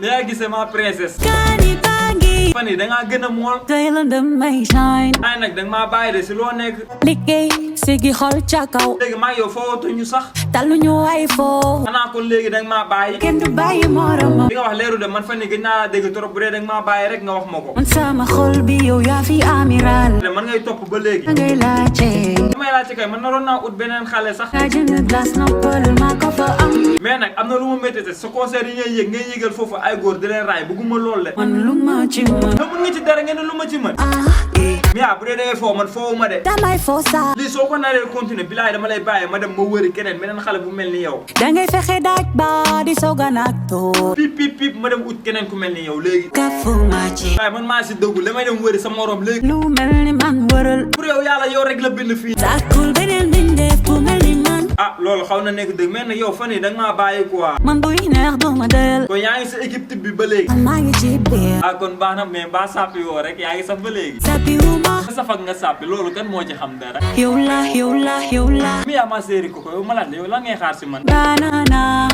yaa gisee ma princesse. Kani bangi. fan yii da ngaa gën a mool. Day lëndëm may shine. ay nag da nga maa bàyyi de si loo nekk. liggéey sigi xol ca kaw. léegi maa yow foowatuñu sax. taluñu ay foo. xanaa kon léegi da nga maa bàyyi. kenn du bàyyi moromam. li nga wax leeru de man fan yii gën naa dégg trop bu dee da nga maa bàyyi rek nga wax ma ko. man sama xol bi yow yaa fi amiral. man ngay topp ba léegi. ngay laajte. damay laajte kay man naroon naa ut beneen xale sax. yaa jënd glace noppal maa ko fa am. mais nag am na lu ma métti sa concert yi ngay yëg ngay yëgal foofu ay góor di leen raay bëgguma lool de. man lu ma ci mën. nga mun nga ci dara ngeen ne lu ma ci mën. mais bu dee dangay foo man foowu ma de. damay foo saa. lii soo ko naree continuer bilaay dama lay bàyyi ma dem ma wëri keneen beneen xale bu mel ni yow. dangay fexe daaj ba di soog a naag too. pip pip pip ma dem ut keneen ku mel ni yow léegi. kafu ma ci. waaye man maa si dëggu damay dem wëri sa morom léegi. lu mel ni man wëral. pour yow yàlla yow rek la bind fii. sàkkul beneen bindeef bu mel ni man. ah loolu xaw na nekk dëgg mais nag yow fan yii da nga maa bàyyi quoi. man buy neex du ma doyal. kon yaa ngi sa équipe type bi ba léegi. man maa ngi ci biir. ah kon baax na mais baa sàppi woo rek yaa ngi saf ba léegi. sàppi wu ma. nga saf ak nga sàppi loolu kan moo ci xam dara. yow la yow la yow la. mi yaa ma séeri ko yow ma laaj yow lan ngay xaar si man. daanana.